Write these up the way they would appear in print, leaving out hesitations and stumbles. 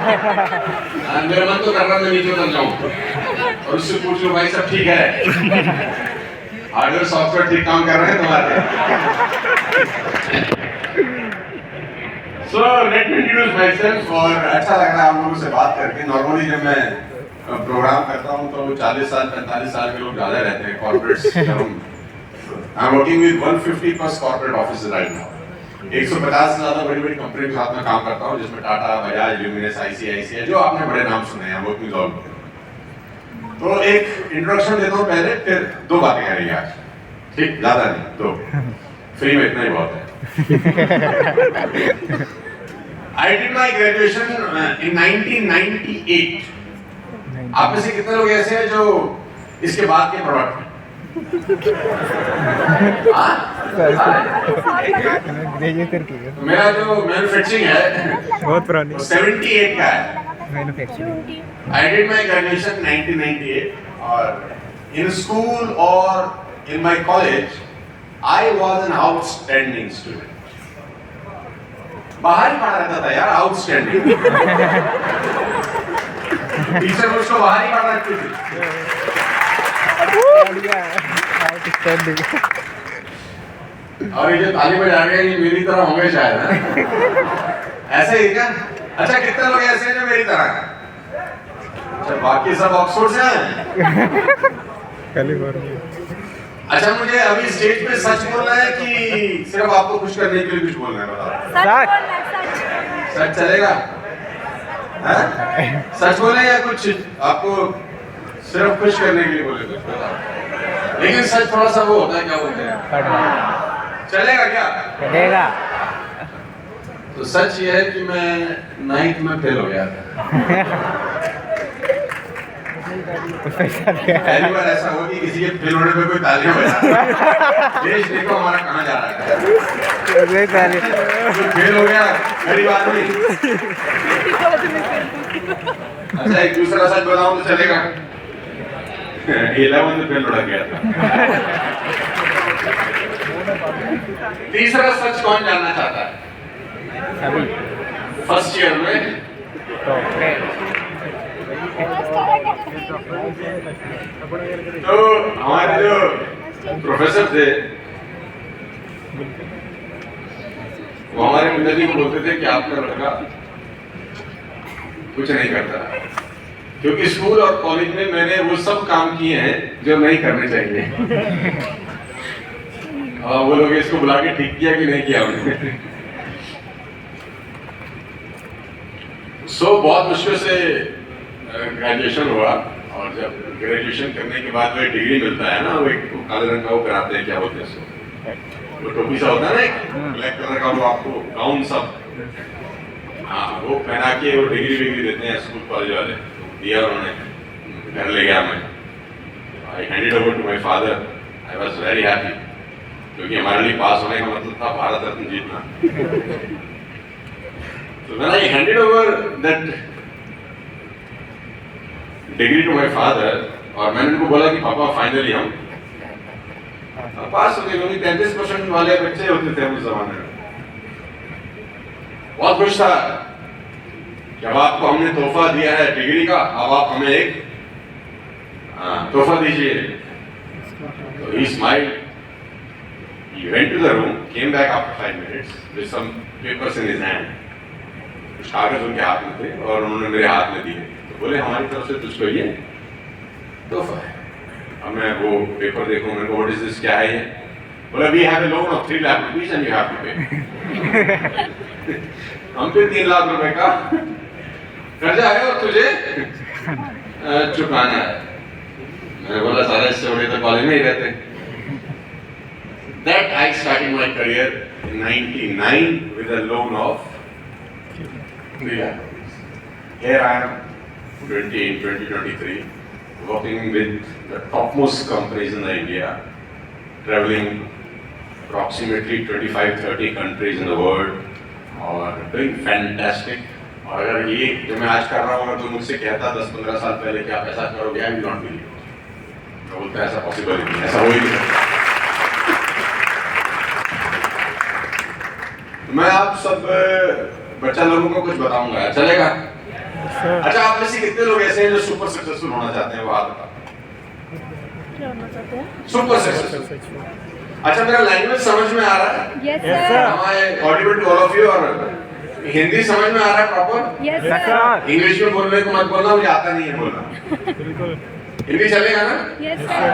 मेरा मन तो कर रहा मैं नीचे उतर जाऊं और उससे पूछ लो भाई सब ठीक है, हार्डवेयर सॉफ्टवेयर ठीक काम कर रहे हैं तुम्हारे। So let me introduce myself और अच्छा लग रहा है आप लोगों से बात करके। नॉर्मली जब मैं प्रोग्राम करता हूँ तो 40 साल 45 साल के लोग ज़्यादा रहते हैं corporates. I am working with 150 plus corporate office right now. 150 से ज़्यादा बड़ी बड़ी कंपनी के साथ में काम करता हूँ, जिसमें टाटा, बजाज, ल्यूमिनस, आईसीआईसीआई, जो आपने बड़े नाम सुने हैं, वर्किंग ऑल। तो एक इंट्रोडक्शन देता हूँ पहले, फिर दो बातें करेंगे आज, ठीक? ज़्यादा नहीं, दो, फ्री में इतना ही बहुत है। I did my graduation in 1998. आप में से कितने लोग ऐसे हैं जो इसके बाद के प्रोडक्ट हैं? मेरा जो मैन्युफैक्चरिंग है बहुत पुरानी, 78 का है। Manufacturing. I did my graduation in 1998 और in school or in my college I was an outstanding student. बाहर ही पढ़ा रहता था यार, आउटस्टैंडिंग। टीचर मुझको बाहर ही पढ़ा रखती थी। और ये जो ताली बजा रहे हैं ये मेरी तरह होंगे शायद, है? ऐसे ही क्या? अच्छा कितने लोग ऐसे हैं जो मेरी तरह हैं? अच्छा बाकी सब ऑक्सफोर्ड से हैं? कैलिफोर्निया। अच्छा मुझे अभी स्टेज पे सच बोलना है कि सिर्फ आपको खुश करने के लिए कुछ बोलना है? बताओ। सच चलेगा? हैं? सच बोले या कुछ आपको सिर्फ खुश करने के लिए बोले? कुछ बताओ। लेकिन सच थोड़ा सा वो होता है, क्या बोलते हैं? चलेगा क्या? चलेगा। तो सच ये है कि मैं 9th में फेल हो गया था। पहली बार ऐसा हुआ कि किसी के फेल होने पे कोई तालियां बजा। देश देखो हमारा कहाँ जा रहा है। फेल हो गया गरीब आदमी। अच्छा एक दूसरा सच बताऊं तो चलेगा? 11 में फेल हो गया था। तीसरा सच कौन जानना चाहता है? फर्स्ट ईयर में तो हमारे जो प्रोफेसर थे वो हमारे पिताजी को बोलते थे कि आपका लड़का कुछ नहीं करता, क्योंकि स्कूल और कॉलेज में मैंने वो सब काम किए हैं जो नहीं करने चाहिए। वो लोग इसको बुला के ठीक किया कि नहीं किया उन्होंने। बहुत मुश्किल से ग्रेजुएशन हुआ और जब ग्रेजुएशन करने के बाद वो डिग्री मिलता है ना, वो एक काले रंग का वो कराते हैं, क्या बोलते हैं उसको, वो टोपी सा होता है ना एक ब्लैक कलर का, वो आपको गाउन सब, हाँ वो पहना के वो डिग्री विग्री देते हैं स्कूल कॉलेज वाले। दिया उन्होंने, घर ले गया मैं, I handed over to my father. I was very happy, क्योंकि हमारे लिए पास होने का मतलब था भारत रत्न जीतना। So when I handed over that degree to my father, और मैंने उनको बोला कि पापा फाइनली हम पास हो गए, क्योंकि 33% वाले बच्चे होते थे उस जमाने में। बहुत खुश था, जब आपको हमने तोहफा दिया है डिग्री का, अब आप हमें एक तोहफा दीजिए। तो he smiled, he went to the room, came back after 5 minutes with some papers in his hand. कुछ कागज उनके हाथ में थे और उन्होंने मेरे हाथ में दिए। तो बोले हमारी तरफ से तुझको ये तोहफा है। अब मैं वो पेपर देखूं, मेरे को व्हाट इज दिस, क्या है ये? बोला we have a loan of 3 lakh rupees and you have to pay. हम पे 3 लाख रुपए का कर्जा है और तुझे चुकाना है। मैंने बोला सारा इससे बड़े तो कॉलेज में ही रहते। That I started my career in 99 with a loan of 3 lakh rupees. Here I am, 2023, working with the topmost companies in India, traveling approximately 25-30 countries in the world, और doing fantastic. और अगर ये जो मैं आज कर रहा हूँ, अगर तो मुझसे कहता 10-15 साल पहले कि आप ऐसा करोगे, I will not believe. मैं बोलता ऐसा पॉसिबल ही नहीं, ऐसा हो ही नहीं सकता। मैं आप सब बच्चा लोगों को कुछ बताऊंगा, चलेगा? अच्छा, आप में से कितने लोग ऐसे हैं जो सुपर सक्सेसफुल होना चाहते हैं? वो हाथ उठाओ। क्या होना चाहते हैं? Super successful. अच्छा, मेरा लैंग्वेज समझ में आ रहा है? Yes Yes, sir. sir. Am I audible to all of you? और हिंदी समझ में आ रहा है proper? Yes Yes, sir. sir. English में बोलने को मत बोलना, मुझे आता नहीं है बोलना। बिल्कुल हिंदी चलेगा ना? Yes sir.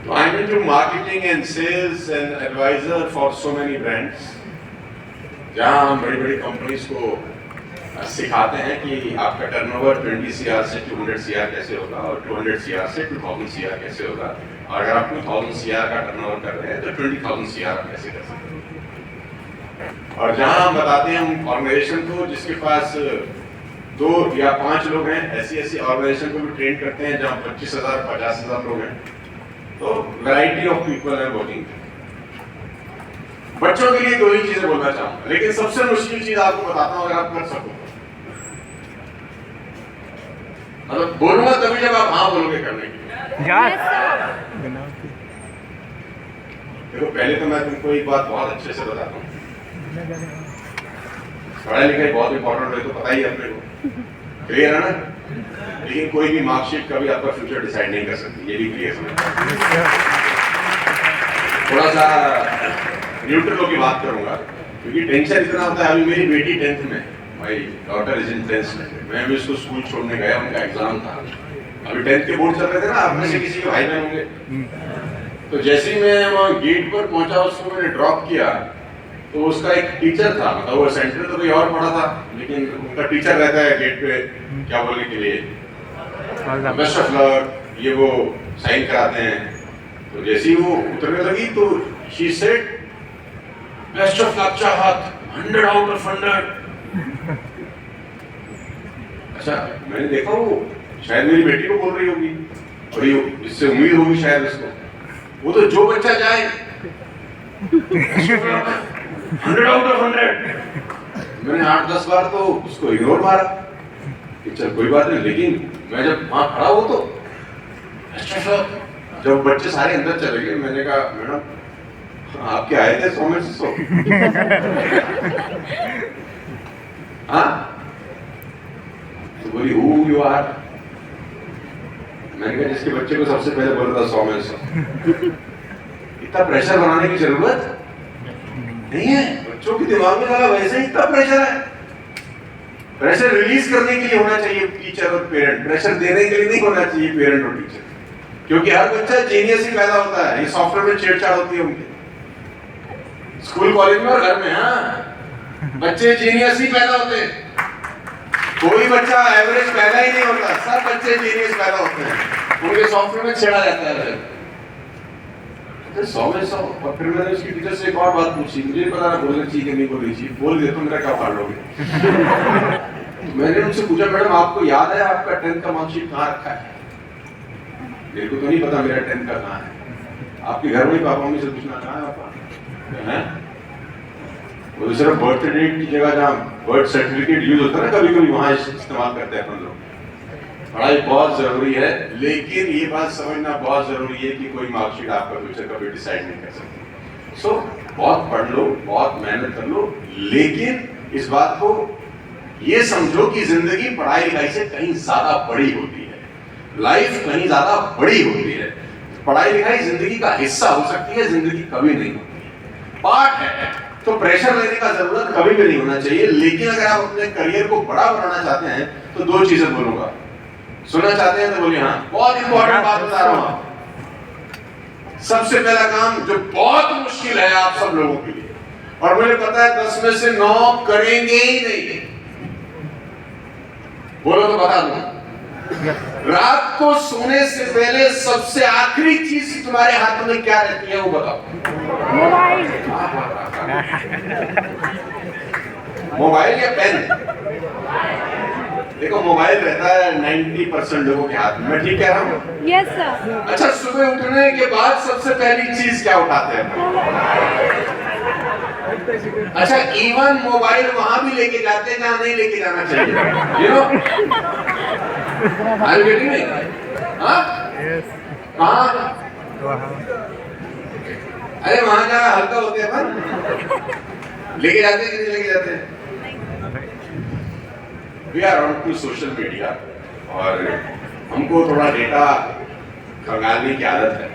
So I'm into marketing and sales and advisor for so many brands, जहाँ हम बड़ी बड़ी कंपनीज को सिखाते हैं कि आपका टर्नओवर 20 CR से 200 CR कैसे होगा और 200 CR से 2000 CR कैसे होगा, और अगर आप 2000 CR का टर्नओवर कर रहे हैं तो 20,000 CR आप कैसे कर सकते हैं। और जहाँ हम बताते हैं हम ऑर्गेनाइजेशन को जिसके पास 2 या 5 लोग हैं, ऐसी ऐसी ऑर्गेनाइजेशन को भी ट्रेन करते हैं जहाँ 25,000 50,000 लोग हैं। तो वैरायटी ऑफ पीपल है वर्किंग। बच्चों के लिए 2 ही चीजें बोलना चाहूंगा, लेकिन सबसे मुश्किल चीज आपको बताता हूं, अगर आप कर सको मतलब बोलूंगा तभी जब आप हाँ बोलोगे करने के लिए। यार देखो, पहले तो मैं तुमको एक बात बहुत अच्छे से बताता हूँ, पढ़ाई लिखाई बहुत इंपॉर्टेंट है, तो पता ही है अपने को, क्लियर है ना? लेकिन कोई भी मार्कशीट कभी आपका फ्यूचर डिसाइड नहीं कर सकती, ये भी क्लियर समझ। थोड़ा सा न्यूट्रल होकर बात करूंगा, क्योंकि टेंशन इतना होता है। अभी मेरी बेटी 10th में, my daughter is in 10th में, मैं भी उसको स्कूल छोड़ने गया, उनका एग्जाम था, अभी 10th के बोर्ड चल रहे थे ना, आप में से किसी के भाई बहन होंगे। तो जैसे ही मैं वहाँ गेट पर पहुंचा, उसको मैंने ड्रॉप किया, तो उसका एक टीचर था, मतलब वो सेंटर तो कोई और पढ़ा था, लेकिन उनका टीचर रहता है गेट पे क्या बोलने के लिए, बेस्ट ऑफ लक, ये वो साइन कराते हैं। तो जैसे ही वो उतरने लगी तो she said best of luck चाहत 100 आउट ऑफ 100। अच्छा, मैंने देखा वो शायद मेरी बेटी को बोल रही होगी, और ये इससे उम्मीद होगी शायद उसको, वो तो जो बच्चा जाए 100 आउट ऑफ 100। मैंने 8-10 बार तो उसको इग्नोर मारा कि चल कोई बात नहीं, लेकिन मैं जब वहां खड़ा हो तो जब बच्चे सारे अंदर चले गए, मैंने कहा मैडम आपके आए थे 100 में से 100। हाँ, तो बोली हु यू आर। मैंने कहा जिसके बच्चे को सबसे पहले बोला था 100 में से 100। इतना प्रेशर बनाने की जरूरत नहीं है, बच्चों के दिमाग में लगा वैसे ही इतना प्रेशर है। प्रेशर रिलीज करने के लिए होना चाहिए टीचर और पेरेंट, प्रेशर देने के लिए नहीं होना चाहिए पेरेंट और टीचर, क्योंकि हर बच्चा जीनियस ही पैदा होता है। ये सॉफ्टवेयर में छेड़छाड़ होती है उनके स्कूल कॉलेज में और घर में। हाँ, बच्चे जीनियस ही पैदा होते हैं, कोई बच्चा एवरेज पैदा ही नहीं होता, सब बच्चे जीनियस पैदा होते हैं, उनके सॉफ्टवेयर में छेड़ा जाता है। 100 में 100। और फिर मैंने उसकी टीचर से एक और बात पूछी, मुझे पता ना बोलना चाहिए कि नहीं बोलनी चाहिए, बोल दे तो मेरा क्या फाड़ लोगे। तो मैंने उनसे पूछा मैडम आपको याद है आपका 10th का मार्कशीट कहाँ रखा है? मेरे को तो नहीं पता मेरा 10th का कहाँ है। आपके घर में पापा मम्मी से पूछना कहाँ है पापा, वो तो सिर्फ बर्थ सर्टिफिकेट की जगह जहाँ बर्थ सर्टिफिकेट यूज होता है ना कभी कभी, वहाँ इस्तेमाल करते हैं अपन लोग। पढ़ाई बहुत जरूरी है, लेकिन ये बात समझना बहुत जरूरी है कि कोई मार्कशीट आपका फ्यूचर कभी डिसाइड नहीं कर सकती। सो बहुत पढ़ लो, बहुत मेहनत कर लो, लेकिन इस बात को ये समझो कि जिंदगी पढ़ाई लिखाई से कहीं ज्यादा बड़ी होती है, लाइफ कहीं ज्यादा बड़ी होती है। पढ़ाई लिखाई जिंदगी का हिस्सा हो सकती है, जिंदगी कभी नहीं होती है, पार्ट है। तो प्रेशर लेने का जरूरत कभी भी नहीं होना चाहिए। लेकिन अगर आप अपने करियर को बड़ा बनाना चाहते हैं तो 2 चीजें बोलूंगा, सुनना चाहते हैं तो बोलिए हाँ। बहुत इंपॉर्टेंट बात बता रहा हूं। सबसे पहला काम जो बहुत मुश्किल है आप सब लोगों के लिए, और मुझे पता है 10 में से 9 करेंगे ही नहीं, बोलो तो बता दूं। रात को सोने से पहले सबसे आखिरी चीज तुम्हारे हाथ में क्या रहती है वो बताओ। मोबाइल। मोबाइल या पेन? देखो मोबाइल रहता है 90% लोगों के हाथ में, मैं ठीक कह रहा हूँ? Yes sir. अच्छा, सुबह उठने के बाद सबसे पहली चीज क्या उठाते हैं? अच्छा, इवन मोबाइल वहां भी लेके जाते हैं जहां नहीं लेके जाना चाहिए, you know? Are you getting me? हाँ, कहाँ? अरे वहां जहाँ हल्का होते हैं अपन लेके जाते हैं कि नहीं लेके जाते हैं? We are on to social media और हमको थोड़ा डेटा खंगालने की आदत है।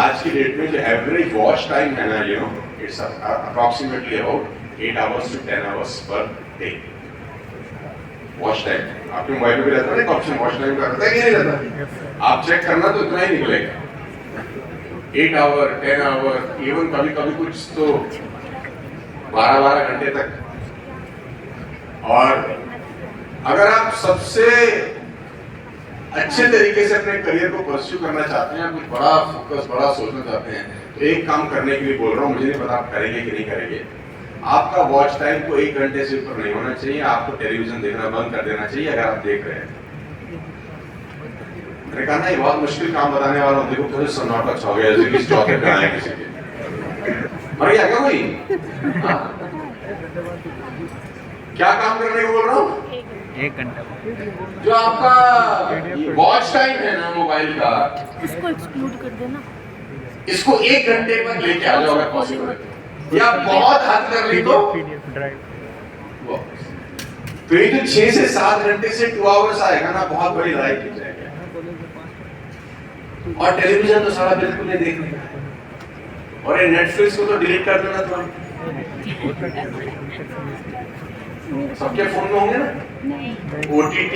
आज की डेट में जो एवरेज वॉच टाइम है ना, you know, it's approximately about 8 hours to 10 hours per day. Watch time आपके मोबाइल में भी रहता है ना ऑप्शन, वॉच टाइम का रहता है कि नहीं रहता? आप चेक करना तो इतना ही निकलेगा, 8 hour 10 hour, इवन कभी कभी कुछ तो 12 घंटे तक। और अगर आप सबसे अच्छे तरीके से अपने करियर को परस्यू करना चाहते हैं, कुछ बड़ा फोकस, बड़ा सोचना चाहते हैं, तो एक काम करने के लिए बोल रहा हूँ, मुझे नहीं पता आप करेंगे कि नहीं करेंगे। आपका वॉच टाइम को 1 घंटे से ऊपर नहीं होना चाहिए। आपको टेलीविजन देखना बंद कर देना चाहिए अगर आप देख रहे हैं। मैंने कहा ना, ये बहुत मुश्किल काम बताने वाला हूँ। देखो थोड़े सन्नाटा छा गया, जैसे कि चौके पे आए किसी के। मर गया क्या कोई? हाँ? क्या काम करने को बोल रहा हूँ? 1 घंटा जो आपका वॉच टाइम है ना मोबाइल का, इसको एक्सक्लूड कर देना। इसको 1 घंटे पर लेके आ जाओ अगर पॉसिबल है, या बहुत हद कर ली तो PDF ड्राइव। तो ये जो 6 से 7 घंटे से 2 hours आएगा ना, बहुत बड़ी लाइफ हो जाएगी। और टेलीविजन तो सारा बिल्कुल नहीं देखने का, और ये नेटफ्लिक्स को तो डिलीट कर देना तुरंत। सबके फोन में होंगे ना OTT,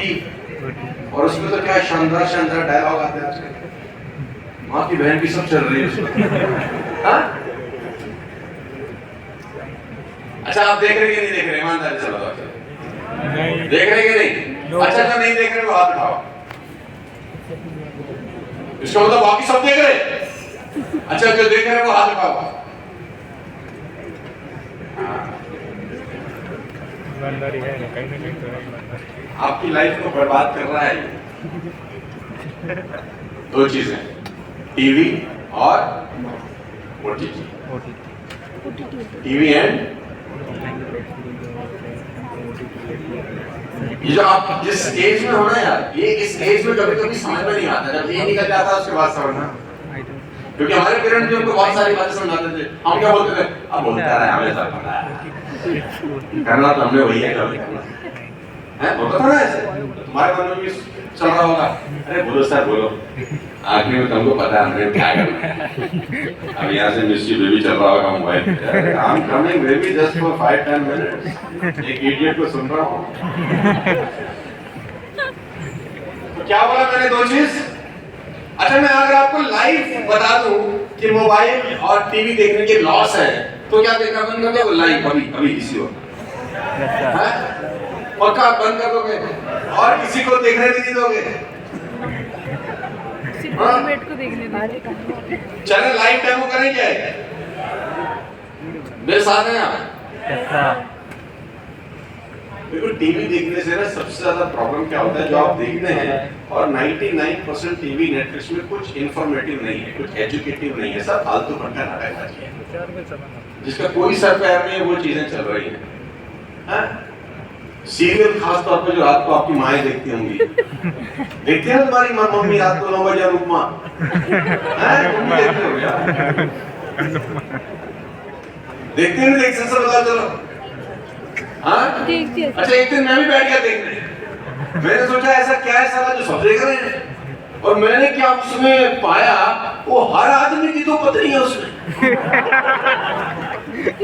और उसमें तो क्या शानदार शानदार डायलॉग आते हैं आजकल, माँ की बहन की सब चल रही है उसमें। हाँ? अच्छा आप देख रहे कि नहीं देख रहे? ईमानदारी से बताओ। देख रहे कि नहीं? अच्छा जो नहीं देख रहे वो हाथ उठाओ। इसका मतलब बाकी सब देख रहे। अच्छा जो देख रहे वो हाथ उठाओ। ईमानदारी है कहीं ना कहीं तो है। आपकी लाइफ को बर्बाद कर रहा है। 2 चीजें, टीवी और OTT। टीवी एंड ये जो आप जिस स्टेज में हो ना यार, ये इस स्टेज में कभी कभी समझ में नहीं आता। जब ये निकल जाता है उसके बाद समझना, क्योंकि हमारे पेरेंट्स भी हमको बहुत सारी बातें समझाते थे। हम क्या बोलते थे? अब बोलता रहा हमें सब पता है, करना तो हमने वही है, कभी करना है। बोलता था ना ऐसे, तुम्हारे मन में भी चल रहा होगा, अरे बोलो सर बोलो, आखिर में तुमको पता है हमने क्या करना है। अब यहाँ से मिस्टी बेबी चल रहा होगा मोबाइल पे, I am coming baby just for 5-10 minutes, एक इडियट को सुन रहा हूँ। तो क्या बोला मैंने? 2 चीज। अच्छा मैं अगर आपको लाइव बता दूं कि मोबाइल और टीवी देखने के लॉस है, तो क्या देखना बंद कर दोगे? लाइव अभी इसी वक्त पक्का बंद कर दोगे और किसी को देखने नहीं दोगे? वेट को देखने दो। चले लाइव डेमो करेंगे, मेरे साथ हैं आप। देखो टीवी देखने से ना सबसे ज्यादा प्रॉब्लम क्या होता है, जो आप देखते हैं, और 99% टीवी नेटफ्लिक्स में कुछ इंफॉर्मेटिव नहीं है, कुछ एजुकेटिव नहीं है, सब फालतू भटका नाटकबाजी है, जिसका कोई सर पैर नहीं है, वो चीजें चल रही हैं। सीरियल खास तौर पे जो रात को आपकी माएं देखती होंगी, देखती है तुम्हारी मम्मी रात को 9 बजे अनुपमा, देखते हो क्या? देखते नहीं देखते सर बता चलो। हाँ? अच्छा एक दिन मैं भी बैठ गया देखने, मैंने सोचा ऐसा क्या है साला जो सब देख रहे हैं, और मैंने क्या उसमें पाया, वो हर आदमी की 2 पत्नी है उसमें।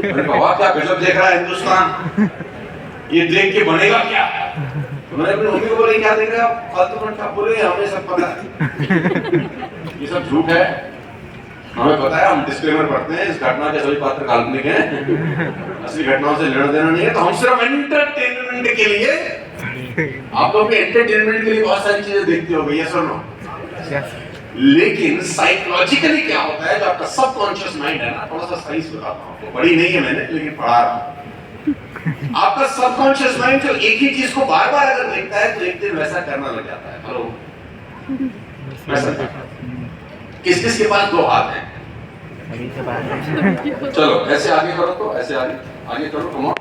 मैंने कहा क्या गजब देख रहा है हिंदुस्तान, ये देख के बनेगा क्या? तो मैंने अपनी मम्मी को बोला क्या देख रहे हो आप, फालतू का बोले हमें सब पता है, ये सब झूठ है, हमें पता है, हम डिस्क्लेमर पढ़ते हैं, इस घटना के सभी पात्र काल्पनिक हैं, असली घटनाओं से लेना देना नहीं है, तो हम सिर्फ एंटरटेनमेंट के लिए, आप लोग एंटरटेनमेंट के लिए बहुत सारी चीजें देखते हो, यस और नो? लेकिन साइकोलॉजिकली क्या होता है, जो आपका सबकॉन्शियस माइंड है ना, थोड़ा सा साइंस बताता हूँ, पढ़ी नहीं है मैंने लेकिन पढ़ा रहा हूँ। आपका सबकॉन्शियस माइंड जो एक ही चीज को बार बार अगर देखता है, तो एक दिन वैसा करना लग जाता है। हेलो, किस किस के पास 2 हाथ हैं? चलो ऐसे आगे करो, तो ऐसे आगे करो, कम ऑन।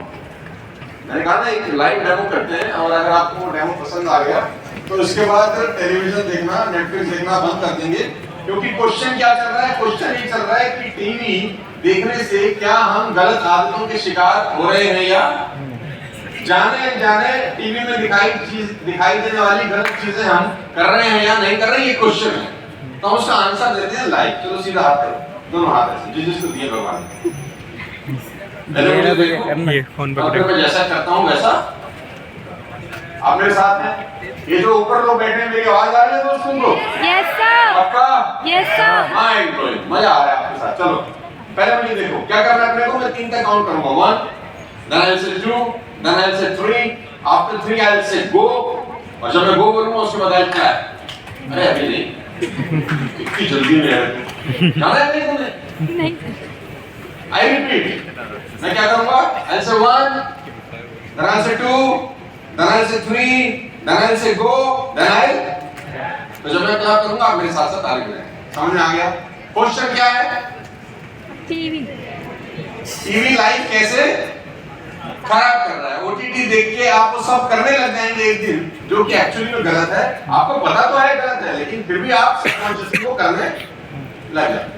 मैंने कहा ना एक लाइव डेमो करते हैं, और अगर आपको डेमो पसंद आ गया तो उसके बाद टेलीविजन देखना, नेटफ्लिक्स देखना बंद कर देंगे, क्योंकि क्वेश्चन क्या चल रहा है? क्वेश्चन ये चल रहा है कि टीवी देखने से क्या हम गलत आदतों के शिकार हो रहे हैं या जाने जाने टीवी में दिखाई देने वाली गलत चीजें हम कर रहे हैं या नहीं कर रहे हैं, ये क्वेश्चन है। तो हम उसका आंसर देते हैं लाइक। चलो सीधा हाथ करो, दोनों हाथ ऐसे जिसको दिए भगवान ने। पहले मुझे देखो, ये फोन अगर मैं जैसा करता हूँ वैसा आप मेरे साथ हैं। ये जो ऊपर लोग बैठे हैं, मेरी आवाज आ रही है दोस्तों को? यस सर, पक्का? Yes sir. माइंड ब्लोइंग, मजा आ रहा है आपके साथ। चलो पहले मुझे देखो क्या करना है अपने को। मैं 3 तक काउंट करूंगा, 1, then I'll say 2, then I'll say 3, after 3 I'll say go, और जब मैं go बोलूंगा उसके बाद I'll clap। अरे अभी नहीं, इतनी जल्दी में है तू, जाना है नहीं तुमने? नहीं I repeat, मैं क्या करूंगा? I'll say 1, then I'll say 2, then I'll say 3, then I'll say go, then I'll, तो जब मैं clap करूंगा आप मेरे साथ साथ ताली बजाएं। समझ में आ गया? क्वेश्चन क्या है? टीवी लाइफ कैसे खराब कर रहा है। ओटीटी देख के आप वो सब करने लग जाएंगे एक दिन, जो कि एक्चुअली में गलत है। आपको पता तो है गलत है, लेकिन फिर भी आप सबकॉन्शियसली वो करने लग जाते।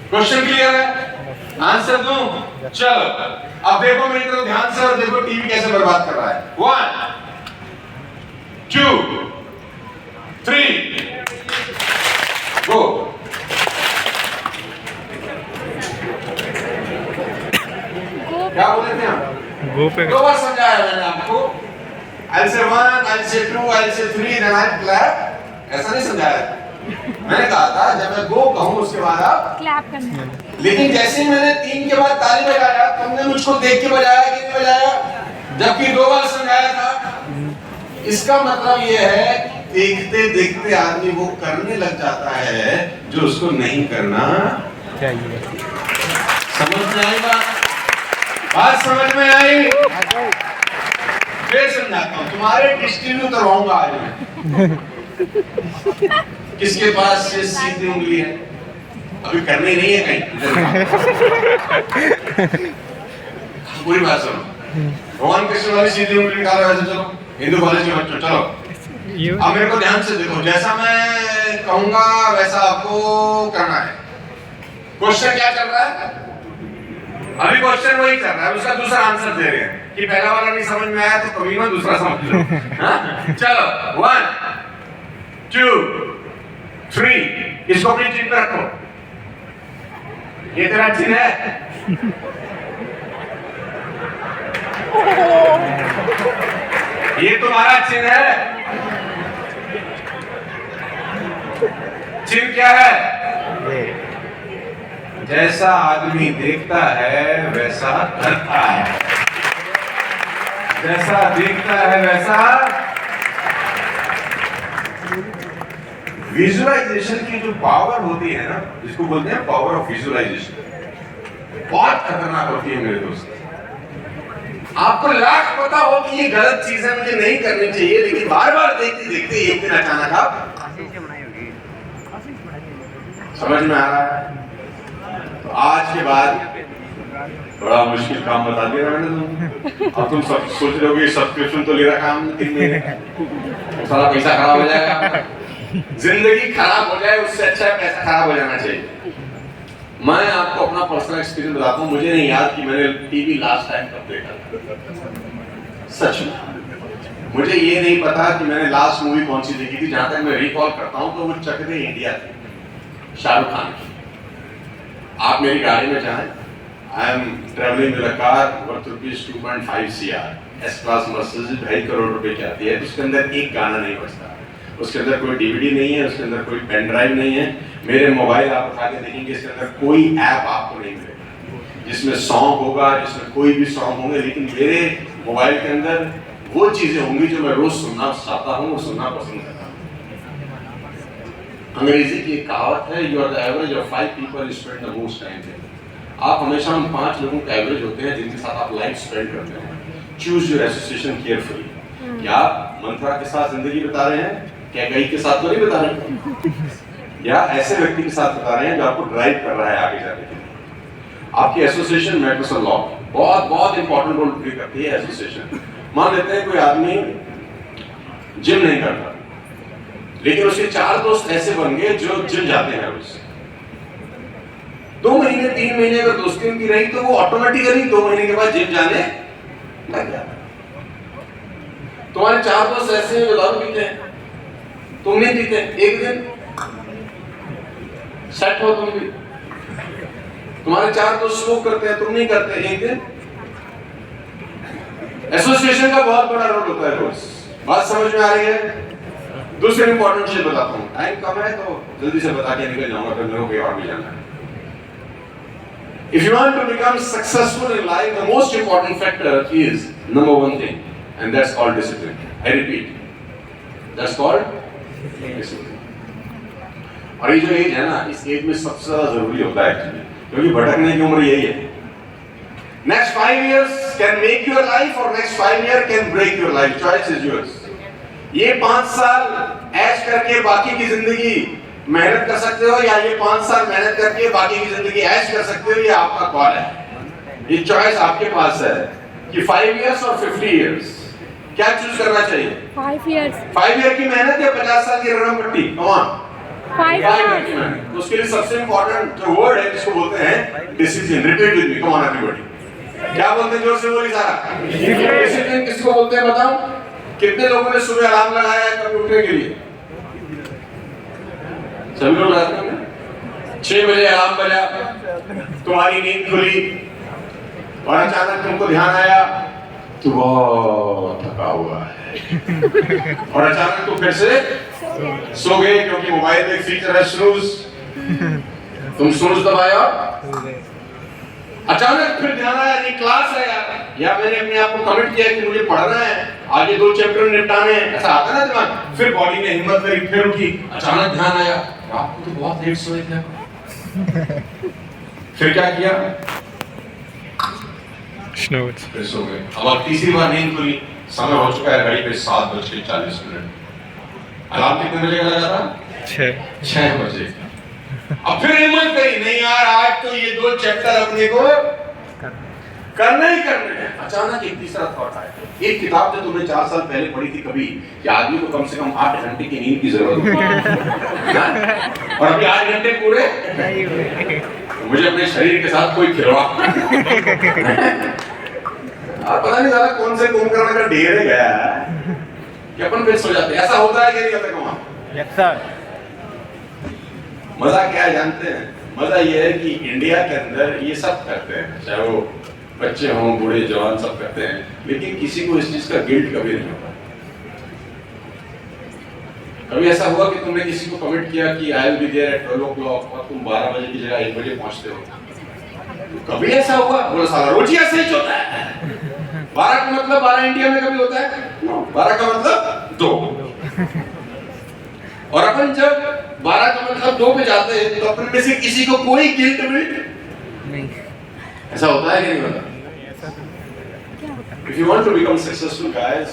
क्वेश्चन क्लियर है? आंसर दूं? चलो अब देखो मेरी तरफ ध्यान से और देखो टीवी कैसे बर्बाद कर रहा है। 1, 2, 3, गो। क्या बोले थे हम? गो पे 2 बार समझाया मैंने आपको। I'll say 1, I'll say 2, I'll say 3, then I'll clap। ऐसा नहीं समझाया। मैंने कहा था जब मैं गो कहूँ उसके बाद आप क्लैप करना। लेकिन जैसे ही मैंने 3 के बाद ताली बजाया, तुमने मुझको देख के बजाया कि नहीं बजाया, जबकि 2 बार समझाया था। इसका मतलब ये है देखते देखते आदमी वो करने लग जाता है जो उसको नहीं करना चाहिए। समझ में आई बात समझ में आई? फिर समझाता हूँ, तुम्हारे डिस्ट्री उतरवाऊंगा आज मैं। किसके पास ये सीधी उंगली है? अभी करनी नहीं है कहीं। पूरी बात सुनो। भगवान कृष्ण वाली सीधी उंगली निकालो ऐसे। चलो हिंदू कॉलेज के बच्चों चलो, अब मेरे को ध्यान से देखो। जैसा मैं कहूंगा वैसा आपको करना है। क्वेश्चन क्या चल रहा है? अभी क्वेश्चन वही चल रहा है, उसका दूसरा आंसर दे रहे हैं कि पहला वाला नहीं समझ में आया तो कभी ना दूसरा समझ लो। हाँ? चलो 1, 2, 3, इसको अपनी चिन्ह पे रखो। ये तेरा चिन्ह है? ये तुम्हारा चिन्ह है? चिन्ह क्या है? जैसा आदमी देखता है वैसा करता है। जैसा देखता है वैसा। विजुअलाइजेशन की जो पावर होती है ना, जिसको बोलते हैं पावर ऑफ विजुअलाइजेशन, बहुत खतरनाक होती है मेरे दोस्त। आपको लाख पता हो कि ये गलत चीज है, मुझे नहीं करनी चाहिए, लेकिन बार बार देखते देखते एक दिन अचानक आप समझ में आ रहा है। तो आज के बाद बड़ा मुश्किल काम बता दिया मैंने तुमको। अब तुम सब सोच रहे हो कि सब्सक्रिप्शन तो ले रखा हमने 3 महीने, सारा पैसा खराब हो जाएगा। जिंदगी खराब हो जाए उससे अच्छा है पैसा खराब हो जाना चाहिए। मैं आपको अपना पर्सनल एक्सपीरियंस बताता हूँ। मुझे नहीं याद कि मैंने टीवी लास्ट टाइम कब देखा, सच में मुझे ये नहीं पता कि मैंने लास्ट मूवी कौन सी देखी थी। जहां तक मैं रिकॉल करता हूँ तो वो चक दे इंडिया थी, शाहरुख खान की। आप मेरी गाड़ी में जाएं, I am travelling with a car worth ₹2.5 CR S class Mercedes, 2.5 crore रुपए की आती है। उसके अंदर एक गाना नहीं बजता, उसके अंदर कोई डीवीडी नहीं है, उसके अंदर कोई पेन ड्राइव नहीं है। मेरे मोबाइल आप उठा के देखेंगे, इसके अंदर कोई ऐप आपको नहीं मिलेगा जिसमें सॉन्ग होगा, जिसमें कोई भी सॉन्ग होंगे। लेकिन मेरे मोबाइल के अंदर वो चीजें होंगी जो मैं रोज सुनना चाहता हूँ, सुनना पसंद करता हूँ। अंग्रेजी की एक कहावत है, you are the average of 5 people you spend the most time with. आप हमेशा उन 5 लोगों का एवरेज होते हैं जिनके साथ आप लाइफ स्पेंड करते हैं। Choose your association carefully. क्या आप मंत्रा के साथ जिंदगी बिता रहे हैं? क्या कई के साथ तो नहीं बता रहे? या ऐसे व्यक्ति के साथ बता रहे हैं जो आपको ड्राइव कर रहा है आगे जाने के लिए? आपकी एसोसिएशन मैटर्स अ लॉट। बहुत बहुत इंपॉर्टेंट रोल प्ले करती है एसोसिएशन। मान लेते हैं कोई आदमी जिम नहीं करता, लेकिन उसके 4 दोस्त ऐसे बन गए जो जिम जाते हैं रोज। 2 महीने 3 महीने अगर दोस्ती उनकी रही तो वो ऑटोमेटिकली 2 महीने के बाद जिम जाने लग जाता है। तुम्हारे 4 दोस्त ऐसे हैं जो दारू पीते हैं, तुम नहीं पीते, एक दिन सेट हो तुम भी। तुम्हारे 4 दोस्त स्मोक करते हैं, तुम नहीं करते, एक दिन। एसोसिएशन का बहुत बड़ा रोल होता है दोस्त। बात समझ में आ रही है? दूसरी इंपॉर्टेंट चीज बताता हूँ, टाइम कम है तो जल्दी से बता के निकल जाऊंगा, फिर मेरे को कहीं और भी जाना है। If you want to become successful in life, the most important factor is number one thing, and that's called discipline. I repeat, that's called discipline. और ये जो एज है ना, इस एज में सबसे ज्यादा जरूरी होता है एक्चुअली, क्योंकि भटकने की उम्र यही है। Next 5 years can make your life, or next 5 years can break your life. Choice is yours. ये 5 साल ऐश करके बाकी की जिंदगी मेहनत कर सकते हो, या ये 5 साल मेहनत करके बाकी की जिंदगी ऐश कर सकते हो, ये आपका कॉल है। ये चॉइस आपके पास है कि 5 इयर्स और 50 इयर्स, क्या चूज करना चाहिए? 5 years. 5 ईयर की मेहनत या 50 साल की रगड़ पट्टी? Come on. 5 years. तो उसके लिए सबसे इंपॉर्टेंट जो वर्ड है जिसको बोलते हैं discipline. Repeat with me, come on everybody. क्या बोलते हैं? जोर से बोली सारा। डिसिप्लिन किसको बोलते हैं बताओ? कितने लोगों ने सुबह अलार्म लगाया है कभी उठने के लिए? सभी लोग लगाते हैं। 6 बजे अलार्म बजा, तुम्हारी नींद खुली और अचानक तुमको ध्यान आया तू बहुत थका हुआ है और अचानक तू फिर से सो गए, क्योंकि मोबाइल में एक फीचर है स्नूज। तुम स्नूज दबाया, अचानक फिर ध्यान आया ये क्लास है यार, या मैंने अपने आप को कमिट किया कि मुझे पढ़ना है, आगे 2 चैप्टर निपटाने हैं, ऐसा आता ना दिमाग। फिर बॉडी ने हिम्मत करी, फिर उठी, अचानक ध्यान आया आपको तो बहुत लेट सोए थे। फिर क्या किया? Snooze. फिर सो गए। अब आप तीसरी बार नींद खुली, समय हो चुका है घड़ी पे 7:40। अलार्म कितने बजे का लगा था? 6 बजे। अब फिर हिम्मत करी, नहीं यार आज तो ये 2 चैप्टर अपने को करना ही करना है। अचानक एक तीसरा थॉट आया, एक किताब जो तुमने 4 साल पहले पढ़ी थी कभी कि आदमी को कम से कम 8 घंटे की नींद की जरूरत होती है और अभी 8 घंटे पूरे, मुझे अपने शरीर के साथ कोई खिलवाड़ और पता नहीं ज्यादा कौन से कुंभकर्ण का ढेर गया है कि अपन फिर सो जाते। ऐसा होता है कि नहीं होता? कमाल। Yes, sir. मजा क्या है जानते हैं? मजा ये है कि इंडिया के अंदर ये सब करते हैं, चाहे वो बच्चे हों बूढ़े जवान, सब करते हैं, लेकिन किसी को इस चीज का गिल्ट कभी नहीं होता। कभी ऐसा हुआ कि तुमने किसी को कमिट किया कि I will be there at 12 o'clock और तुम 12 बजे की जगह 1 बजे पहुंचते हो? कभी ऐसा हुआ? बोलो साला रोज ही ऐसे ही होता है। 12 का मतलब 12 इंडिया में कभी होता है? 12 का मतलब 2। और अपन जब 12 का मतलब 2 पे जाते हैं तो अपन में से किसी को कोई गिल्ट विल्ट नहीं। ऐसा होता है कि नहीं होता? If you want to become successful guys,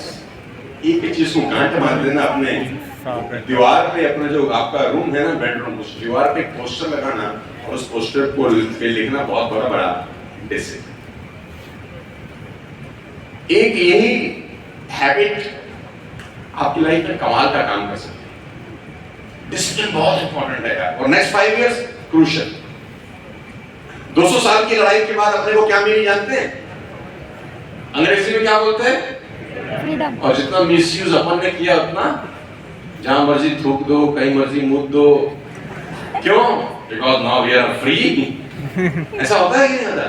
एक चीज को गांठ मार देना अपने दीवार पे, अपना जो आपका रूम है ना, बेडरूम, उस दीवार पे एक पोस्टर लगाना और उस पोस्टर को पे लिखना बहुत बड़ा डिसिप्लिन। एक यही हैबिट आपकी लाइफ में कमाल का काम कर सकती है। डिसिप्लिन बहुत इंपॉर्टेंट है यार। और नेक्स्ट 5 इयर्स क्रूशियल। 200 साल की लड़ाई के बाद अपने को क्या मिली जानते हैं? अंग्रेजी में क्या बोलते हैं? Freedom. और जितना मिसयूज अपन ने किया उतना जहां मर्जी थूक दो, कहीं मर्जी मुद दो। क्यों? Because now we are free. ऐसा होता है कि नहीं होता?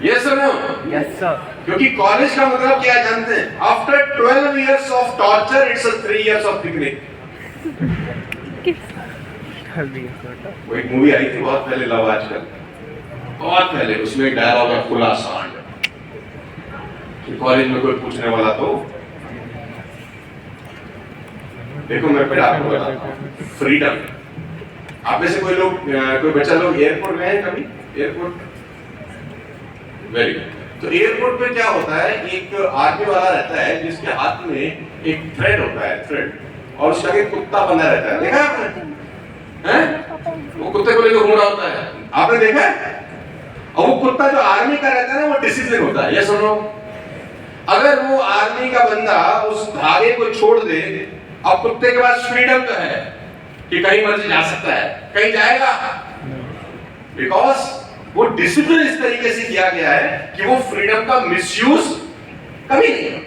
Yes sir, no? Yes, sir. क्योंकि कॉलेज का मतलब क्या जानते हैं? After 12 years of torture it's 3 years of picnic. वो एक मूवी आई थी बहुत पहले, लव आजकल, बहुत पहले, उसमें एक डायलॉग है खुला सांड। कॉलेज में कोई पूछने वाला तो देखो मैं फिर आपको बताता हूँ, फ्रीडम। आप में से कोई लोग, कोई बच्चा लोग एयरपोर्ट गए हैं कभी? Airport, very good. तो एयरपोर्ट पे क्या होता है, एक आर्मी वाला रहता है जिसके हाथ में एक थ्रेड होता है, थ्रेड, और उसके आगे कुत्ता बंधा रहता है। देखा आपने? हैं? वो कुत्ते को लेकर घूम रहा होता है, आपने देखा है? और वो कुत्ता जो आर्मी का रहता है ना, वो डिसिप्लिन होता है। ये सुनो, अगर वो आर्मी का बंदा उस धागे को छोड़ दे, अब कुत्ते के पास फ्रीडम तो है कि कहीं मर्जी जा सकता है, कहीं जाएगा, बिकॉज वो डिसिप्लिन इस तरीके से किया गया है कि वो फ्रीडम का मिसयूज कभी नहीं हो।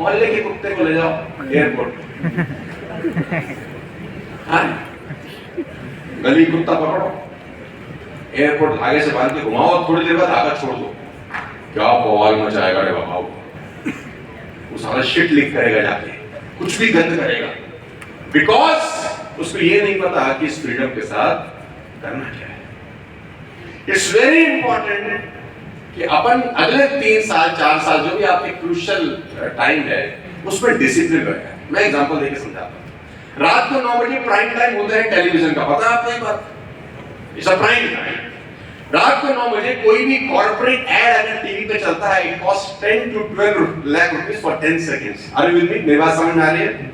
मोहल्ले के कुत्ते को ले जाओ एयरपोर्ट, हाँ गली कुत्ता पकड़ो, एयरपोर्ट आगे से बांध के घुमाओ, थोड़ी देर बाद आगे छोड़ दो, क्या बवाल मचाएगा रे बाबा। वो सारा शिट लिख करेगा जाके, कुछ भी गंद करेगा, बिकॉज उसको ये नहीं पता कि इस फ्रीडम के साथ करना क्या है। इट्स वेरी इंपॉर्टेंट कि अपन अगले 3 साल 4 साल जो भी आपके क्रूशियल टाइम है उसमें डिसिप्लिन रखें। मैं एग्जांपल देके समझाता हूं। रात को 9 बजे प्राइम टाइम होता है टेलीविजन का, पता है आपको ये बात? It's a prime time. रात को 9 बजे कोई भी कॉर्पोरेट एड अगर टीवी पे चलता है, it cost 10 to 12 lakh rupees for 10 seconds. Are you with me? मेरी बात समझ में आ रही है?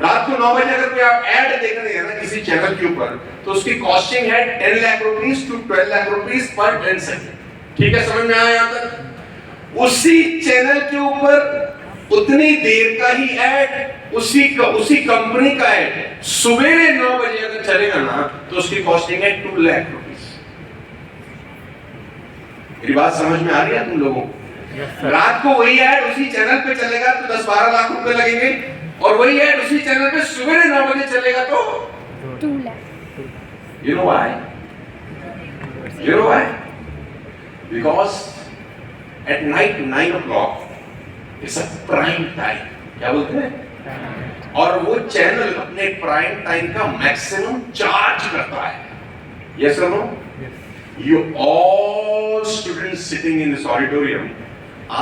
रात को 9 बजे अगर कोई आप ऐड देख रहे हैं ना किसी चैनल के ऊपर, तो उसकी कॉस्टिंग है 10 lakh rupees to 12 lakh rupees पर 10 सेकंड। ठीक है, समझ में आया यहां तक? उसी चैनल के ऊपर उतनी देर का ही ऐड, उसी कंपनी का ऐड सवेरे 9 बजे अगर चलेगा ना तो उसकी कॉस्टिंग है 2 लाख रुपीस। मेरी बात समझ में आ रही है तुम लोगों को? रात को वही ऐड उसी चैनल पे चलेगा तो 10-12 लाख रुपए लगेंगे, और वही ऐड उसी चैनल पे सवेरे 9 बजे चलेगा तो 2 lakh. You know why? You know why? Because at night 9 o'clock it's a prime time. क्या बोलते हैं? और वो चैनल अपने प्राइम टाइम का मैक्सिमम चार्ज करता है। Yes or no? You all students sitting in this auditorium,